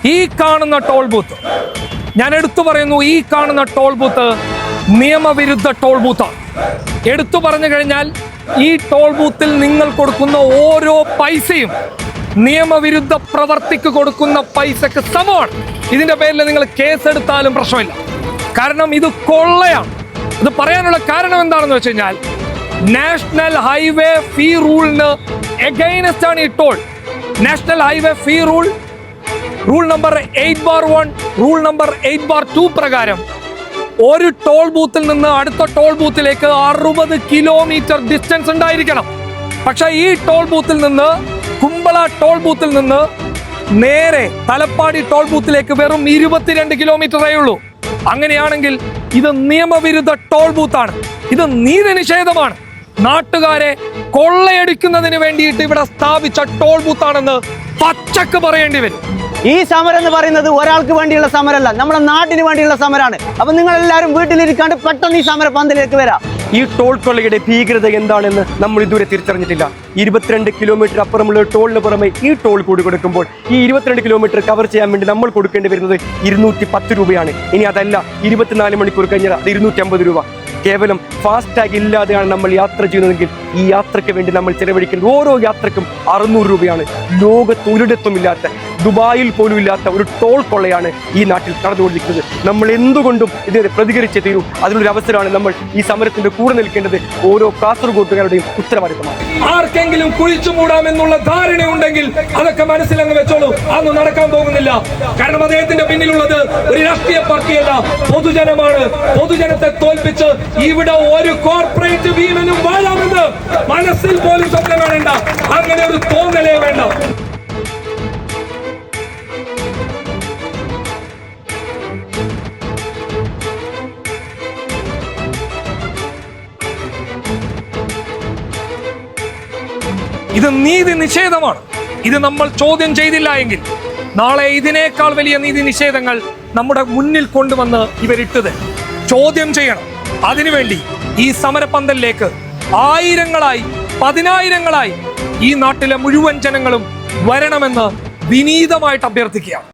ഈ കാണുന്ന toll booth, ഞാൻ എടുത്തു പറയുന്നു, ഈ കാണുന്ന ടോൾ ബൂത്ത് നിയമവിരുദ്ധ ടോൾ ബൂത്താണ്. എടുത്തു പറഞ്ഞു കഴിഞ്ഞാൽ ഈ ടോൾ ബൂത്തിൽ നിങ്ങൾ കൊടുക്കുന്ന ഓരോ പൈസയും നിയമവിരുദ്ധ പ്രവർത്തിക്ക് കൊടുക്കുന്ന പൈസക്ക് സമമാണ്. ഇതിന്റെ പേരിൽ നിങ്ങൾ കേസെടുത്താലും പ്രശ്നമില്ല. കാരണം ഇത് കൊള്ളയാണ്. ഇത് പറയാനുള്ള കാരണം എന്താണെന്ന് വെച്ച് കഴിഞ്ഞാൽ നാഷണൽ ഹൈവേ ഫീ റൂളിന് എഗൈൻസ്റ്റ് ആണ് ഈ ടോൾ. നാഷണൽ ഹൈവേ ഫീ റൂൾ നമ്പർ 8/1, റൂൾ നമ്പർ 8/2 പ്രകാരം ഒരു ടോൾ ബൂത്തിൽ നിന്ന് അടുത്ത ടോൾ ബൂത്തിലേക്ക് 60 കിലോമീറ്റർ ഡിസ്റ്റൻസ് ഉണ്ടായിരിക്കണം. പക്ഷെ ഈ ടോൾ ബൂത്തിൽ നിന്ന്, കുമ്പള ടോൾ ബൂത്തിൽ നിന്ന് നേരെ തലപ്പാടി ടോൾ ബൂത്തിലേക്ക് വെറും 22 കിലോമീറ്ററേ ഉള്ളൂ. അങ്ങനെയാണെങ്കിൽ ഇത് നിയമവിരുദ്ധ ടോൾ ബൂത്താണ്. ഇത് നീതി നിഷേധമാണ്. നാട്ടുകാരെ കൊള്ളയടിക്കുന്നതിന് വേണ്ടിയിട്ട് ഇവിടെ സ്ഥാപിച്ച ടോൾ ബൂത്താണെന്ന് പച്ചക്ക് പറയേണ്ടി വരും. ഈ സമരം എന്ന് പറയുന്നത് ഒരാൾക്ക് വേണ്ടിയുള്ള സമരമല്ല, നമ്മുടെ നാട്ടിന് വേണ്ടിയുള്ള സമരമാണ്. അപ്പൊ നിങ്ങൾ എല്ലാവരും വീട്ടിലിരിക്കാണ്ട് പെട്ടെന്ന് ഈ സമര പന്തലിലേക്ക് വരാം. ഈ ടോൾ കൊള്ളയുടെ ഭീകരത എന്താണെന്ന് നമ്മൾ ഇതുവരെ തിരിച്ചറിഞ്ഞിട്ടില്ല. 22 കിലോമീറ്റർ അപ്പുറമുള്ള ടോളിന് പുറമെ ഈ ടോൾ കൂടി കൊടുക്കുമ്പോൾ ഈ 22 കിലോമീറ്റർ കവർ ചെയ്യാൻ വേണ്ടി നമ്മൾ കൊടുക്കേണ്ടി വരുന്നത് 210 രൂപയാണ്. ഇനി അതല്ല, 24 മണിക്കൂർ കഴിഞ്ഞാൽ അത് 250 രൂപ. കേവലം ഫാസ്ടാഗ് ഇല്ലാതെയാണ് നമ്മൾ യാത്ര ചെയ്യുന്നതെങ്കിൽ ഈ യാത്രയ്ക്ക് വേണ്ടി നമ്മൾ ചെലവഴിക്കുന്നത് ഓരോ യാത്രക്കും 600 രൂപയാണ്. ലോകത്തൊരിടത്തും ഇല്ലാത്ത, ദുബായിൽ പോലും ഇല്ലാത്ത ഒരു ടോൾ കൊള്ളയാണ് ഈ നാട്ടിൽ നടന്നുകൊണ്ടിരിക്കുന്നത്. നമ്മൾ എന്തുകൊണ്ടും ഇതിനെ പ്രതികരിച്ചേ തീരൂ. അതിനൊരു അവസരമാണ് നമ്മൾ ഈ സമരത്തിന്റെ കൂടെ നിൽക്കേണ്ടത് ഓരോ കാസർഗോട്ടുകാരുടെയും ഉത്തരവാദിത്തമാണ്. ആർക്കെങ്കിലും കുഴിച്ചു മൂടാമെന്നുള്ള ധാരണയുണ്ടെങ്കിൽ അതൊക്കെ മനസ്സിലങ്ങ് വെച്ചോളൂ. അതൊന്നും നടക്കാൻ പോകുന്നില്ല. കാരണം അദ്ദേഹത്തിന്റെ പിന്നിലുള്ളത് ഒരു രാഷ്ട്രീയ പാർട്ടിയല്ല, പൊതുജനമാണ്. പൊതുജനത്തെ തോൽപ്പിച്ച് ഇവിടെ ഒരു കോർപ്പറേറ്റ് ഭീമനും വാഴാമെന്ന് മനസ്സിൽ പോലും സ്വപ്നം വേണ്ട. അങ്ങനെ ഒരു തോന്നലേ വേണ്ട. ഇത് നീതി നിഷേധമാണ്. ഇത് നമ്മൾ ചോദ്യം ചെയ്തില്ല എങ്കിൽ നാളെ ഇതിനേക്കാൾ വലിയ നീതി നിഷേധങ്ങൾ നമ്മുടെ മുന്നിൽ കൊണ്ടുവന്ന് ഇവരിട്ടത് ചോദ്യം ചെയ്യണം. അതിനുവേണ്ടി ഈ സമരപന്തലിലേക്ക് ആയിരങ്ങളായി, 10,000-ങ്ങളായി ഈ നാട്ടിലെ മുഴുവൻ ജനങ്ങളും വരണമെന്ന് വിനീതമായിട്ട് അഭ്യർത്ഥിക്കുക.